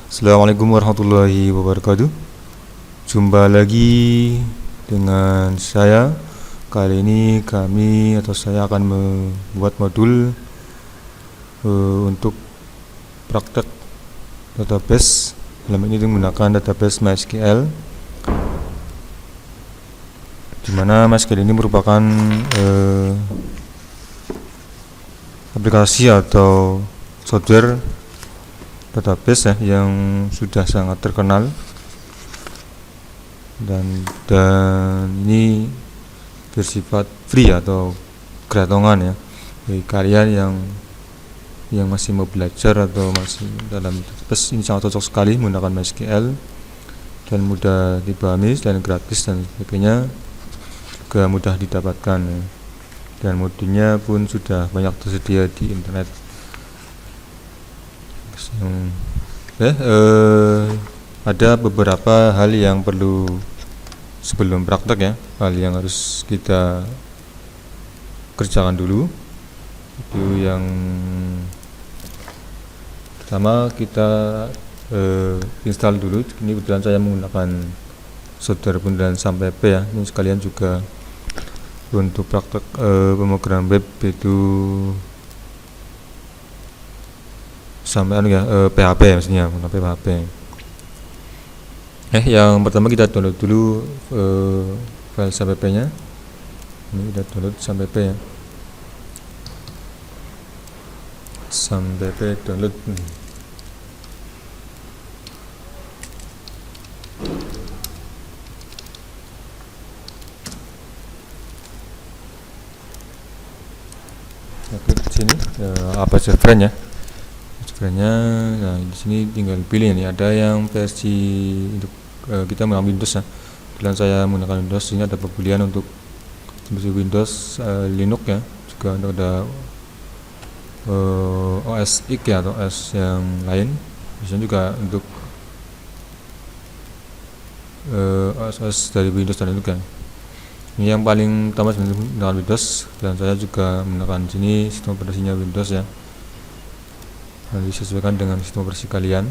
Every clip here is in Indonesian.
Assalamualaikum warahmatullahi wabarakatuh. Jumpa lagi dengan saya. Kali ini saya akan membuat modul untuk praktek database. Dalam ini menggunakan database MySQL, di mana MySQL ini merupakan aplikasi atau software database yang sudah sangat terkenal dan ini bersifat free atau gratongan ya, bagi kalian yang masih mau belajar atau masih dalam database. Ini sangat cocok sekali menggunakan MySQL dan mudah dipahami dan gratis dan sebagainya, juga mudah didapatkan ya. Dan modulnya pun sudah banyak tersedia di internet. Ada beberapa hal yang perlu sebelum praktek ya, hal yang harus kita kerjakan dulu. Itu yang pertama, kita install dulu. Ini kebetulan saya menggunakan software bundaran SAMPP ya. Ini sekalian juga untuk praktek pemrograman web, itu sampai PHP maksudnya, PHP. Yang pertama kita download dulu file SAMPP-nya. Ini kita download SAMPP ya. SAMPP download. Klik di sini apa aja friend ya. Nah di sini tinggal pilih nih, ada yang versi untuk kita menggunakan Windows ya. Kebetulan saya menggunakan Windows. Ini ada pembelian untuk versi Windows, Linux ya, juga ada OS X ya, atau OS yang lain. Bisa juga untuk OS dari Windows dan Linux ya. Ini yang paling utama sebenarnya menggunakan Windows, dan saya juga menggunakan sini sistem operasinya Windows ya. Nanti disesuaikan dengan sistem operasi kalian.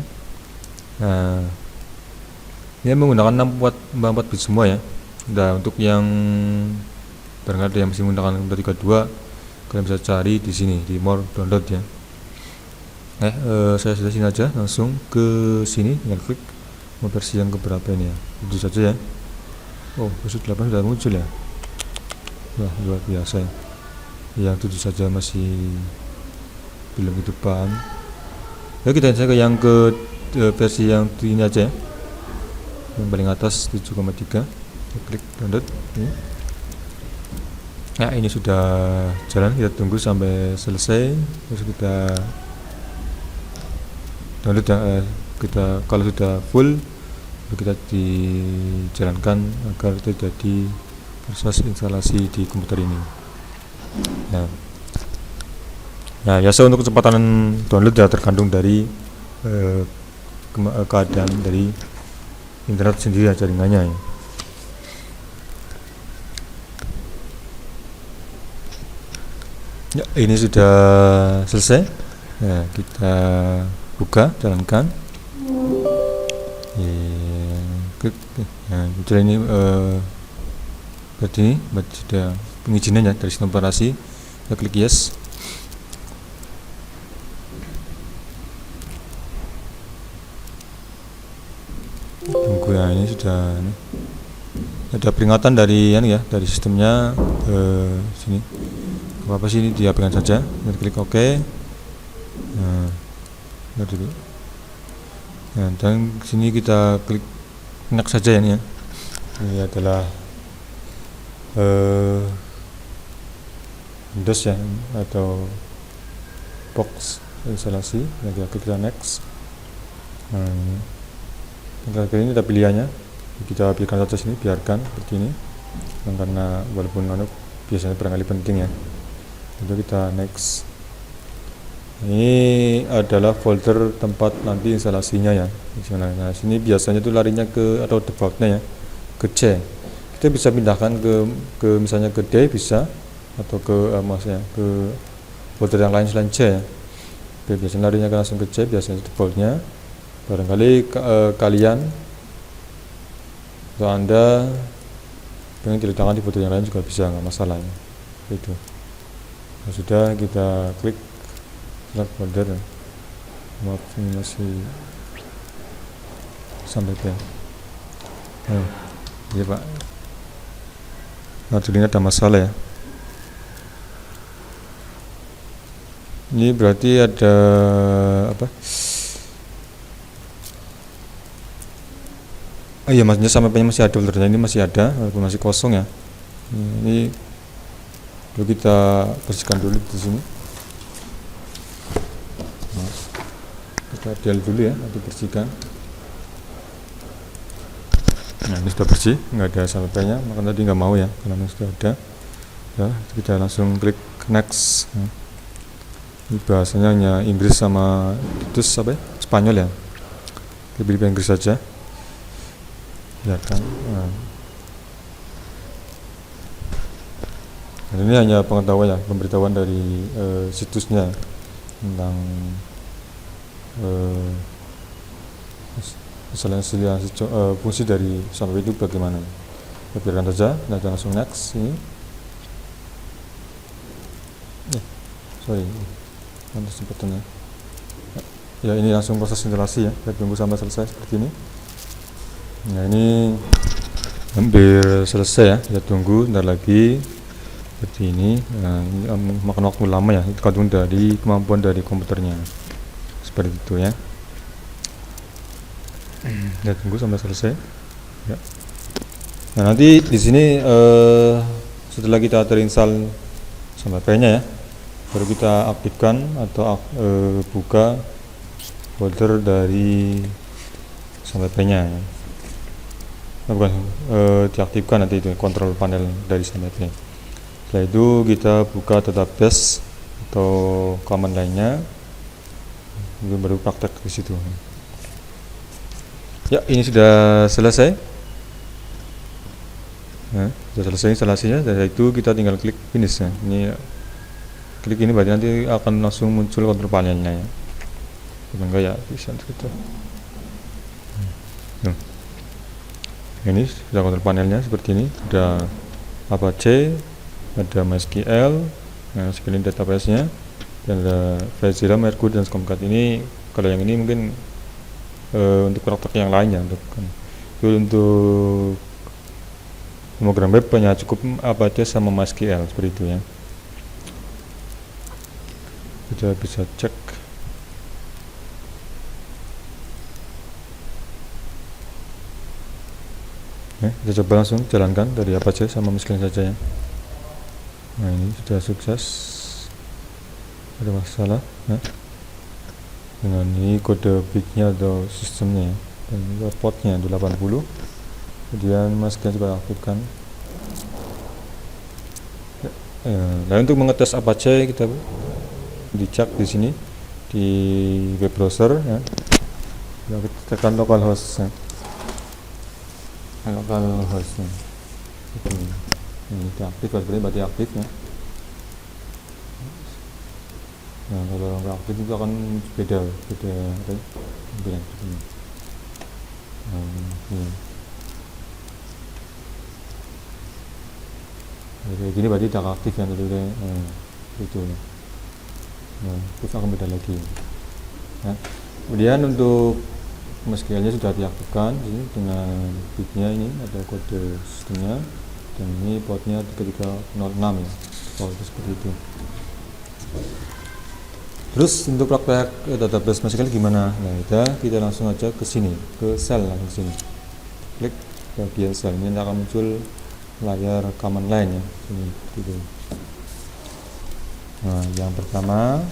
Nah, ini menggunakan 64 bit semua ya. Nah, untuk yang barangkali ada yang masih menggunakan 32, kalian bisa cari di sini di more download ya. Saya sudah sini aja, langsung ke sini tinggal klik mau versi yang keberapa ini ya. Itu saja ya. Oh, versi 8 sudah muncul ya. Wah, luar biasa ya. Yang 7 saja masih belum itu paham. Ya, kita ke yang versi yang ini aja ya, yang paling atas 7,3. Klik download ini. Nah, ini sudah jalan, kita tunggu sampai selesai, terus kita download ya. Kalau sudah full, kita dijalankan agar terjadi proses instalasi di komputer ini. Nah, biasa untuk kecepatan download ya tergantung dari keadaan dari internet sendiri ya, jaringannya ya. Ya, ini sudah selesai. Nah, kita buka, jalankan. Nah, kebetulan ini berarti sudah pengizinan ya dari sistem operasi. Kita klik yes. Tunggu ya, ini sudah ada peringatan dari dari sistemnya. Sini apa sih, ini diabaikan saja. Kita klik OK. Nah, dulu. Nah, dan sini kita klik next saja ya, ini ya. Ini adalah Windows ya, atau box instalasi. Nah, kita klik next. Nah, ini ada pilihannya, kita pilihkan saja sini, biarkan seperti ini. Karena walaupun biasanya barangkali penting ya, itu kita next. Ini adalah folder tempat nanti instalasinya ya. Nah, sini biasanya itu larinya ke, atau defaultnya ya, ke C. Kita bisa pindahkan ke misalnya ke D bisa, atau ke maksudnya ke folder yang lain selain C ya. Biasanya larinya langsung ke C, biasanya defaultnya. Barangkali kalian atau Anda pengen diletakkan di folder yang lain juga bisa, nggak masalah ya. Itu nah, sudah kita klik select folder. Maaf ini masih sampai ya. Iya Pak. Nah, ini ada masalah ya. Ini berarti ada apa? Oh iya, maksudnya sampai masih ada foldernya, ini masih ada walaupun masih kosong ya. Ini perlu kita bersihkan dulu di sini. Nah, kita delete dulu ya, nanti bersihkan. Nah, ini sudah bersih, nggak ada sampai-nya, maka tadi nggak mau ya, karena ini sudah ada. Ya, kita langsung klik next. Nah, ini bahasanya hanya Inggris sama terus apa ya? Spanyol ya. Kita pilih Inggris saja. Ya kan. Nah, ini hanya pengetahuan ya, pemberitahuan dari situsnya tentang misalnya fungsi dari SumWeb itu bagaimana. Kita biarkan saja. Nah, langsung next ini. Sorry, nanti sepertinya. Ya, ini langsung proses instalasi ya. Kita tunggu sampai selesai seperti ini. Nah, ini hampir selesai ya. Kita tunggu bentar lagi seperti ini. Nah, ini makan waktu lama ya, tergantung dari kemampuan dari komputernya. Seperti itu ya. Kita tunggu sampai selesai. Ya. Nah, nanti di sini setelah kita terinstall SumWeb-nya ya, baru kita aktifkan atau buka folder dari SumWeb-nya ya. Nah, bukan diaktifkan nanti itu kontrol panel dari SumWeb-nya. Setelah itu kita buka database atau command lainnya, itu baru praktek di situ. Ya, ini sudah selesai. Nah, sudah selesai instalasinya. Dari itu kita tinggal klik finish ya. Ini klik ini berarti nanti akan langsung muncul kontrol panelnya ya. Enggak ya, bisa gitu. Ini sudah kontrol panelnya seperti ini. Ada Apache, ada MySQL, nah sekali database-nya, dan ada FileZilla, Mercurial, dan Tomcat. Ini kalau yang ini mungkin untuk praktek yang lainnya, untuk program web hanya cukup Apache sama MySQL seperti itu ya. Kita bisa cek. Kita coba langsung jalankan dari Apache sama MySQL saja ya. Nah, ini sudah sukses. Ada masalah ya. Dengan ini kode bitnya atau sistemnya ya. Dan ini portnya 80. Kemudian MySQL coba aktifkan. Lalu untuk mengetes Apache kita dicek di sini di web browser ya. Kita tekan localhost ya. Localhost nya. Ini aktif, berarti aktif ya. Nah, kalau nggak aktif itu akan beda apa ya? Bilang ini. Jadi gini berarti tidak aktif yang tadi itu. Nah, itu akan beda lagi. Nah, kemudian untuk MySQL-nya sudah diaktifkan ini dengan bitnya, ini ada kode sistemnya, dan ini portnya 3306 ya. Seperti itu. Terus untuk praktek database MySQL gimana? Nah, kita langsung aja ke sini, ke sel langsung sini. Klik bagian sel, ini akan muncul layar command line ya. Ini gitu. Nah, yang pertama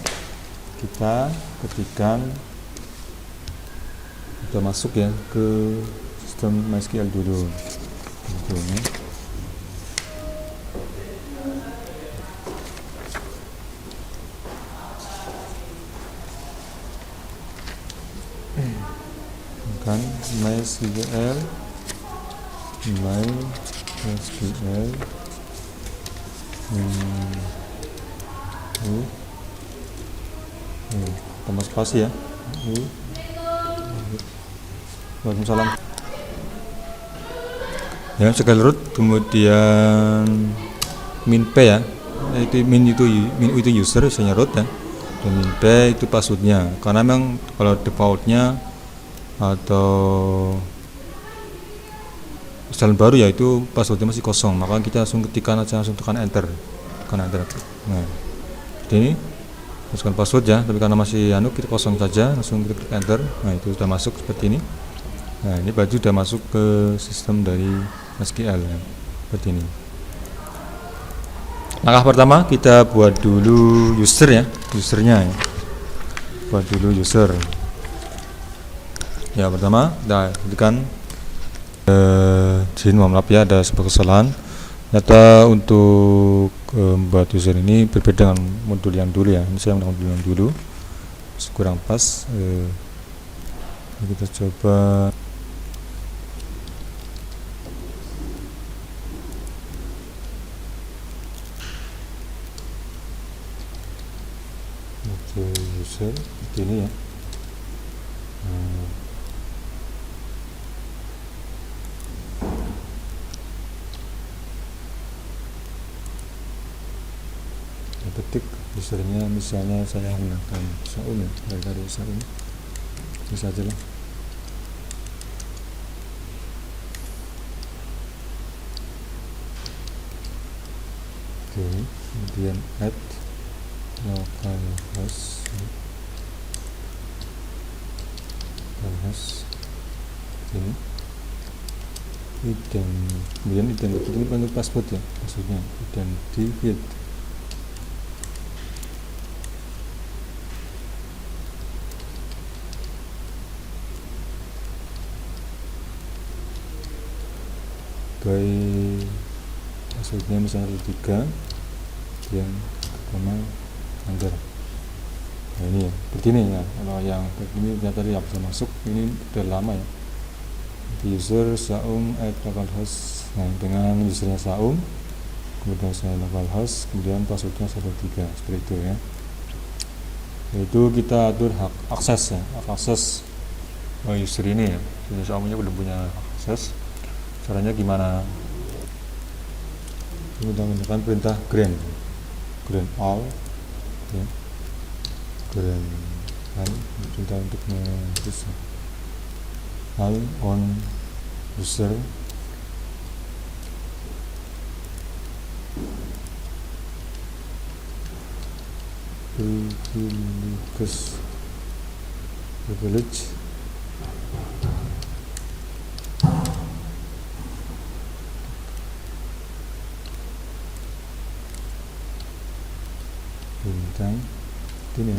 kita ketikkan, kita masuk ya ke sistem MySQL dulu. Gitu, ya. Kan MySQL tambah spasi ya. Waalaikumsalam. Ya, sekali root, kemudian min p ya. Itu min itu user misalnya root ya. Dan min p itu passwordnya. Karena memang kalau defaultnya atau install baru ya itu passwordnya masih kosong, maka kita langsung ketikkan aja, langsung tekan enter. Nah, ini masukkan password ya, tapi karena masih kita kosong saja, langsung kita klik enter. Nah, itu sudah masuk seperti ini. Nah, ini baju sudah masuk ke sistem dari SQL ya, seperti ini. Langkah pertama kita buat dulu user ya, usernya ya. Buat dulu user. Ya, pertama kita tekan di mohon maaf ya, ada sebuah kesalahan. Ternyata untuk membuat user ini berbeda dengan modul yang dulu ya. Ini saya menggunakan modul yang dulu, kurang pas. Kita coba user seperti ini ya. Ketik usernya, misalnya saya menggunakan Saum ya, dari Saum ini saja lah. Oke, kemudian add localhost ini kemudian identity ini bentuk password ya, maksudnya identified. Baik, maksudnya misalnya 3 yang koma enter. Nah, ini ya, seperti ini ya. Kalau yang ini ternyata tidak bisa masuk, ini sudah lama ya. User Saum add localhost. Nah, dengan usernya Saum, kemudian saya localhost, kemudian passwordnya 3 seperti itu ya. Itu kita atur hak akses ya, hak akses user ini ya. User Saumnya belum punya hak akses. Caranya gimana? Kita menggunakan perintah grant all ya. Grant perintah untuk mengakses all on user privilege bintang ini.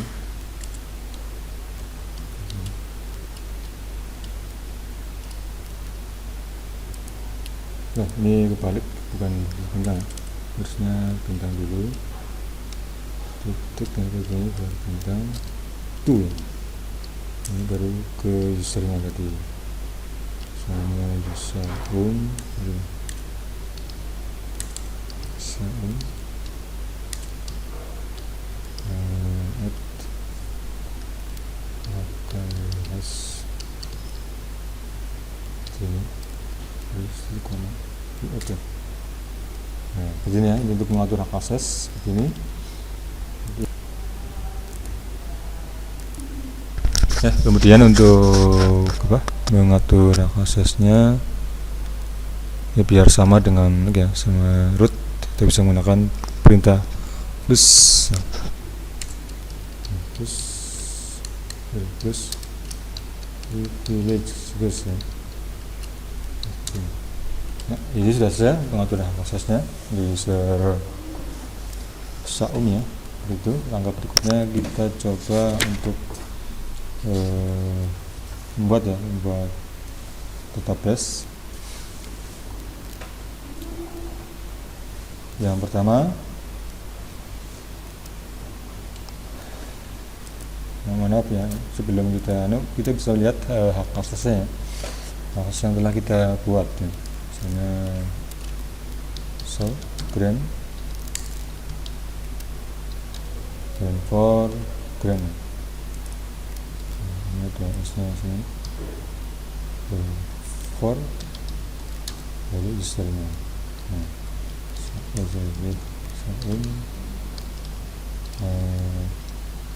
Nah, ini kebalik, bukan bintang, harusnya bintang dulu, titik dan ini baru bintang itu ya. Ini baru ke usernya tadi, misalnya user home add localhost ini oke. Nah, begini ya, ini untuk mengatur hak akses begini. Ya, kemudian untuk mengatur hak aksesnya ya biar sama dengan ya sama root, kita bisa menggunakan perintah plus privilege ya. Nah, ini sudah selesai pengaturan aksesnya di user Saum ya. Itu langkah berikutnya kita coba untuk membuat database. Yang pertama, maaf ya, sebelum kita bisa lihat hak aksesnya, hak akses yang telah kita buat ya. Misalnya grant for grant, ini ada S-nya sini. for lalu usernya. Nah, sign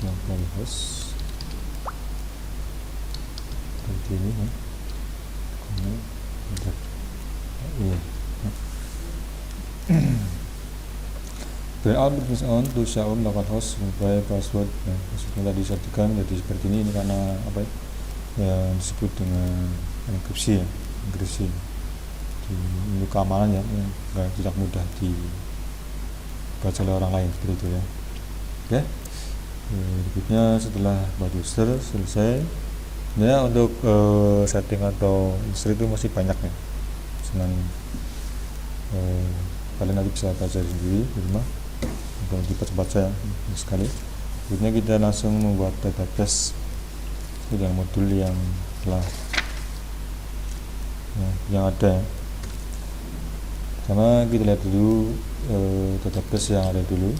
localhost seperti ini ya. Iya. Output is on to show localhost by password. Nah, passwordnya tadi disatukan jadi seperti ini karena apa ya? Yang disebut dengan enkripsi ya, enkripsi. Ini keamanan ya, tidak mudah dibaca oleh orang lain seperti itu ya. Oke. Berikutnya setelah buat user selesai ya, untuk setting atau user itu masih banyak ya, cuman kalian nanti bisa baca sendiri di rumah atau dibaca ya sekali. Berikutnya kita langsung membuat database dengan modul yang telah yang ada ya. Sama kita lihat dulu database yang ada dulu.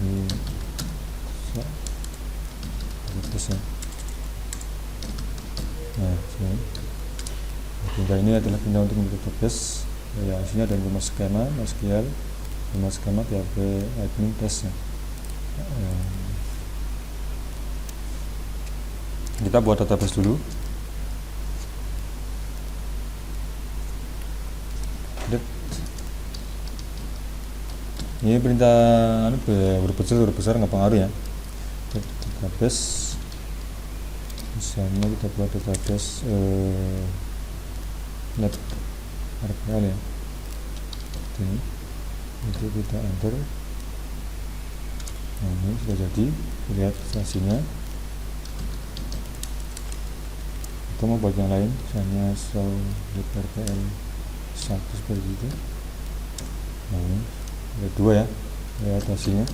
Ini database ya. Nah, ini adalah pindah untuk database ya. Sini ada 5 skema, MySQL, 5 skema PHP admin test ya. Kita buat database dulu. Ini perintah huruf besar nggak pengaruh ya. Database misalnya kita buat database lab RPL ya. Ini itu kita enter. Nah, ini sudah jadi, lihat hasilnya. Kita mau buat yang lain, misalnya show lab RPL 1 seperti itu. Nah, ini ada 2 ya, lihat hasilnya.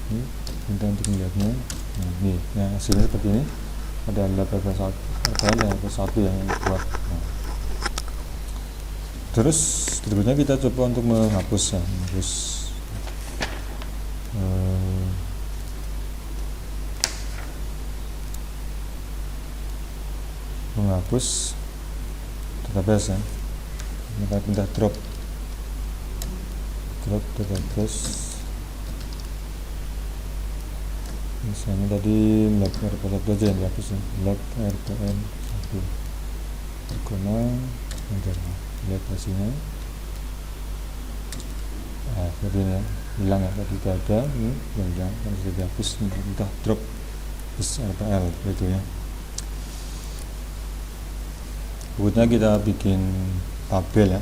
Ini minta untuk melihatnya. Nah, ini ya, hasilnya seperti ini. Ada lab RPL 1 yang buat. Nah, terus berikutnya kita coba untuk menghapus ya, menghapus database ya. Kita pindah drop database. Misalnya tadi lab RPL 1 aja yang dihapus ya, lab RPL 1 karena lihat hasilnya. Nah, seperti ini ya, hilang ya, tadi tidak ada, ini hilang kan sudah dihapus. Kita drop RPL gitu ya. Berikutnya kita bikin tabel ya.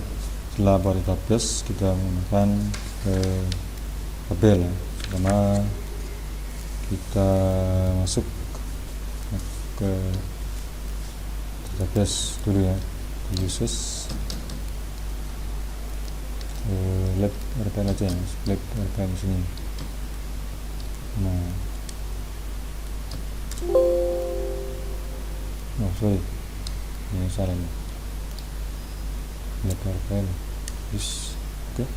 Setelah buat database kita menggunakan tabel ya. Pertama kita masuk ke database dulu ya, uses lab RPL aja ya, lab RPL sini. Nah, sorry, ini salah nih, lab RPL yes. Oke,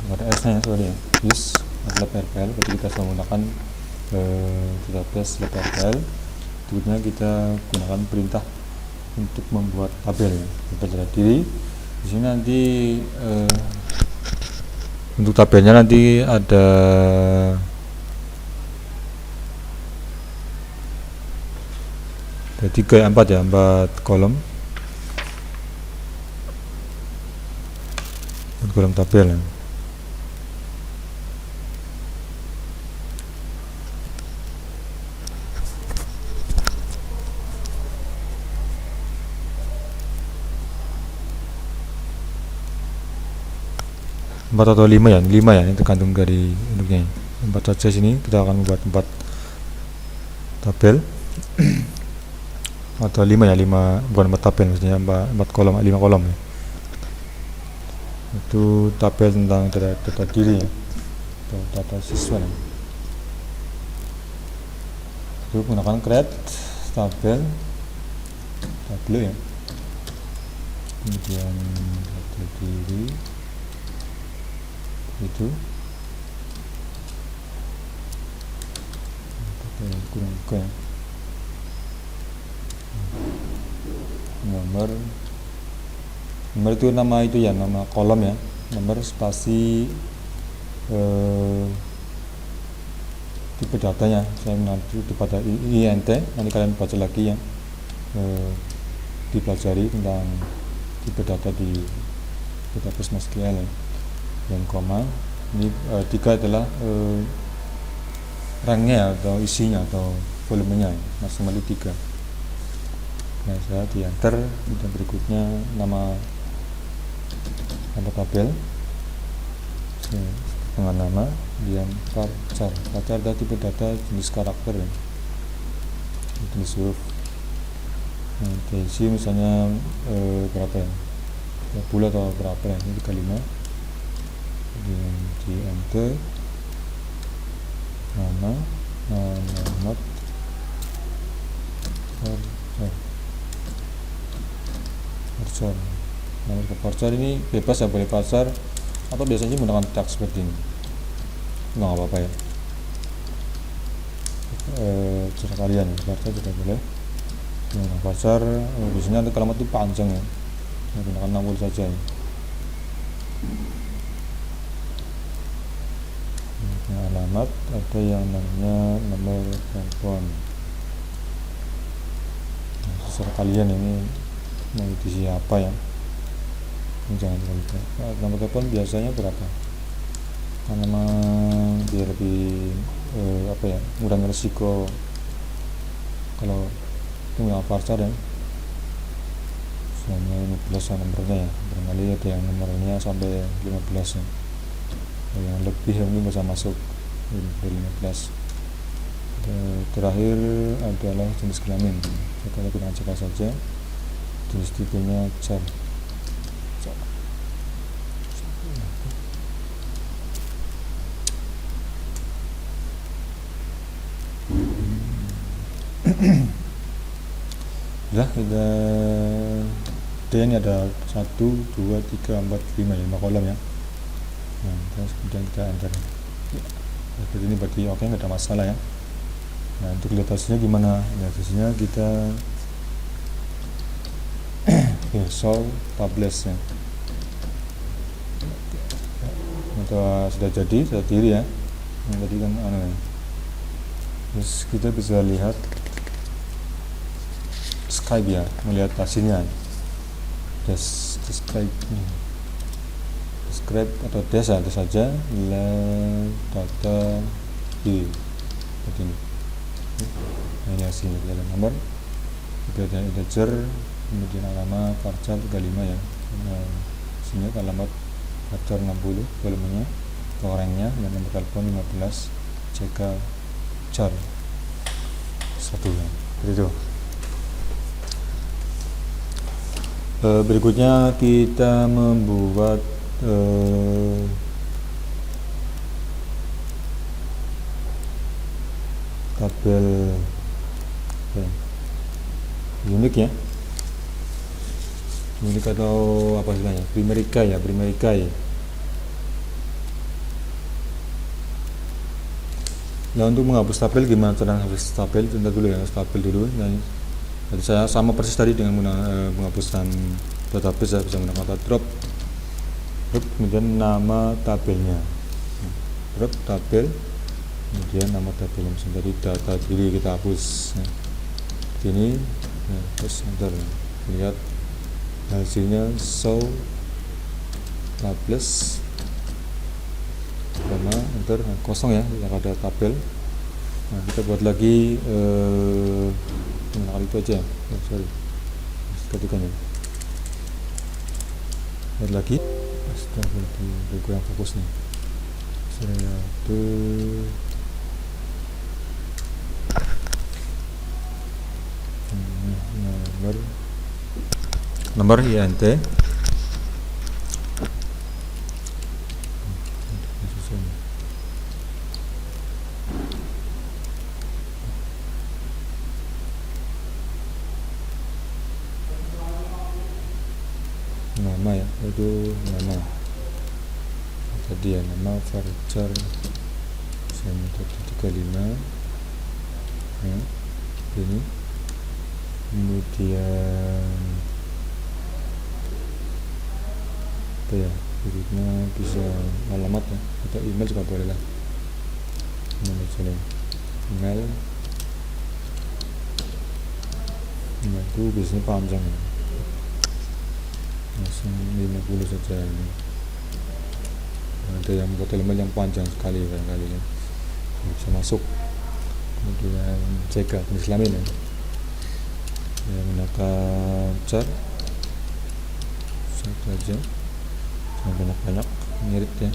ada S nya sorry ya, yes lab RPL. Berarti kita sudah menggunakan database lab RPL. Berikutnya kita gunakan perintah untuk membuat tabel ya, tabel diri. Di sini nanti untuk tabelnya nanti ada ada 3 4 ya, 4 kolom tabel ya. Empat atau 5 ya, 5 ya, ini tergantung dari bentuknya. 4 saja sini, kita akan membuat 4 tabel atau 5 ya, 5 bukan 4 tabel maksudnya, 4 kolom, 5 kolom ya. Itu tabel tentang data diri ya, atau data siswa ya. Itu menggunakan create tabel ya, kemudian data diri itu kurang buka ya. Nomor itu nama itu ya, nama kolom ya, nomor spasi tipe datanya. Saya nanti pada INT, nanti kalian baca lagi ya, dipelajari tentang tipe data di database MySQL ya. Dan koma ini 3 adalah ranknya atau isinya atau volumenya ya, maksimal 3. Nah, saya di enter. Dan berikutnya nama tabel dengan nama kemudian varchar adalah tipe data jenis karakter ya, jenis huruf. Nah, diisi misalnya berapa ya, 30 atau berapa ya, ini 35. Kemudian di enter nama alamat varchar. Nama varchar ini bebas ya, boleh varchar atau biasanya menggunakan tag seperti ini, nggak apa-apa ya, cara kalian varchar juga boleh. Nah, varchar biasanya untuk kalimat itu panjang ya, menggunakan 60 saja ya. Nah, alamat ada yang namanya nomor telepon. Nah, terserah kalian ini mau diisi apa ya, ini jangan lupa. Nah, nomor telepon biasanya berapa, karena memang biar lebih apa ya, mengurangi resiko kalau itu nggak varchar ya. Misalnya 15 nomornya ya, barangkali ada yang nomornya sampai 15 ya, yang lebih mungkin bisa masuk dari 15. Terakhir adalah jenis kelamin. Kita gunakan cek saja, jenis tipenya char. Nah, kita ini ada 1, 2, 3, 4, 5 kolom ya. Nah, terus kemudian kita enter. Seperti ini berarti oke, nggak ada masalah ya. Nah, untuk lihat hasilnya gimana? Ya, hasilnya kita show publish ya. Atau sudah jadi, sudah diri ya. Yang tadi kan ya. Terus kita bisa lihat Skype ya, melihat hasilnya. Describe atau desa itu saja data ini seperti ini. Nah, ini hasilnya dalam nomor, kemudian integer, kemudian alamat varchar 35 ya. Nah, sini alamat varchar 60, volumenya, orangnya, dan nomor telepon 15, CK char 1 ya. Itu. Berikutnya kita membuat tabel unik ya, unik atau apa istilahnya, primary key. Nah, untuk menghapus tabel gimana cara menghapus tabel? Bentar dulu ya, tabel dulu. Nah, jadi saya sama persis tadi dengan menghapuskan database, saya bisa menggunakan drop, kemudian nama tabelnya, drop tabel, kemudian nama tabel dari data diri kita hapus. Nah, ini, nah, terus enter, lihat hasilnya show publish, karena enter, nah, kosong ya, tidak ada tabel. Nah, kita buat lagi itu aja, ketikannya buat lagi. Astagfirullah, kurang fokus nih. Saya nomor INT, nama ya, itu nama tadi ya, nama varchar 35, ya, ini kemudian apa ya, berikutnya bisa alamat ya, atau email juga boleh lah, misalnya email itu biasanya panjang ya, langsung 50 saja ini. Ada yang buat email yang panjang sekali barangkali ya, bisa masuk. Kemudian jaga jenis kelamin ya, menggunakan cat satu aja, jangan banyak-banyak ngirit ya.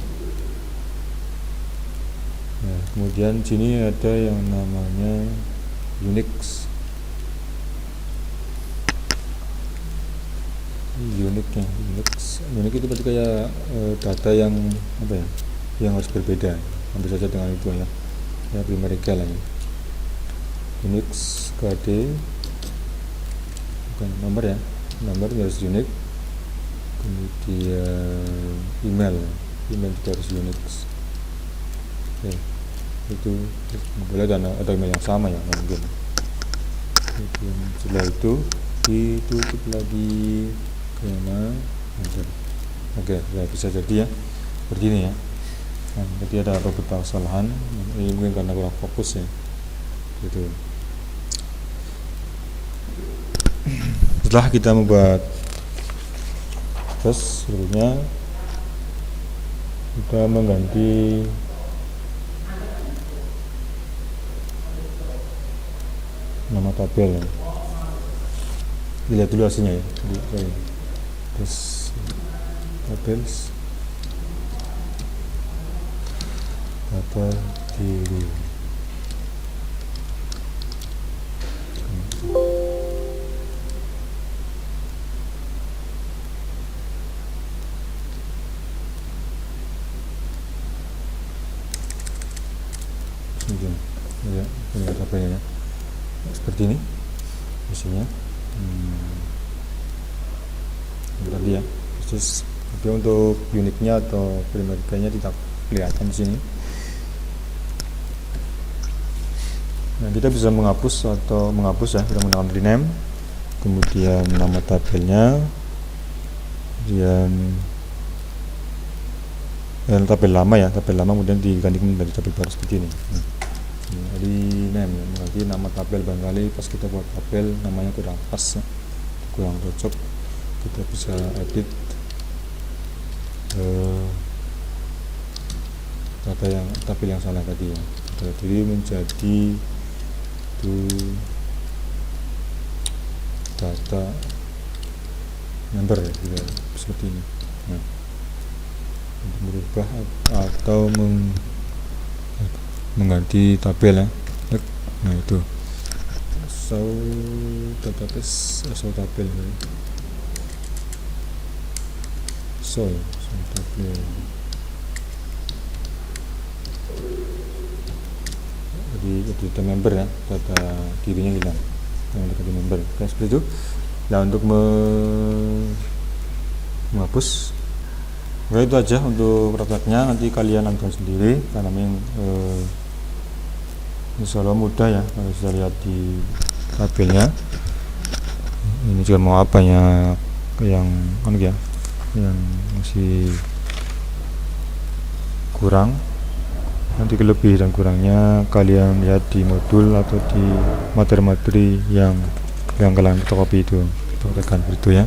Nah, kemudian sini ada yang namanya Unix itu berarti kayak data yang apa ya, yang harus berbeda, hampir saja dengan itu ya primerica lah ya. Unix KD bukan nomor ya, nomor harus Unix. Kemudian email juga harus Unix. Oke, itu boleh ada email yang sama ya mungkin. Setelah itu ditutup lagi karena oke, sudah bisa jadi ya begini ya. Nah, jadi ada beberapa kesalahan ini mungkin karena kurang fokus ya gitu. Setelah kita membuat terus berikutnya kita mengganti nama tabel ya. Dilihat dulu hasilnya ya. Terus tabel data diri. Ya, ini tabelnya ya. Seperti ini isinya. Tadi ya, terus tapi untuk uniknya atau primerikanya tidak kelihatan di sini. Nah, kita bisa menghapus ya, kita menggunakan rename, kemudian nama tabelnya, kemudian tabel lama kemudian diganti menjadi tabel baru seperti ini. Jadi rename ya, berarti nama tabel barangkali pas kita buat tabel namanya kurang pas ya, kurang cocok, kita bisa edit tabel yang salah tadi ya, jadi menjadi itu data number ya, gitu, seperti ini. Nah, untuk merubah atau mengganti tabel ya. Nah, itu database tabel ya. Tabel. Jadi data member ya, data dirinya hilang, data member. Oke, seperti itu. Nah, untuk menghapus, oke, itu aja untuk prakteknya. Nanti kalian lakukan sendiri karena memang insya Allah mudah ya, kalau bisa lihat di tabelnya. Ini juga mau apa ya, yang ya, yang masih kurang. Nanti kelebih dan kurangnya kalian lihat di modul atau di materi-materi yang kalian fotokopi itu, tekan itu ya.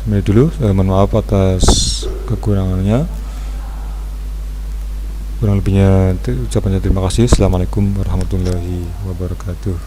Sampai dulu, mohon maaf atas kekurangannya. Kurang lebihnya ucapannya terima kasih. Assalamualaikum warahmatullahi wabarakatuh.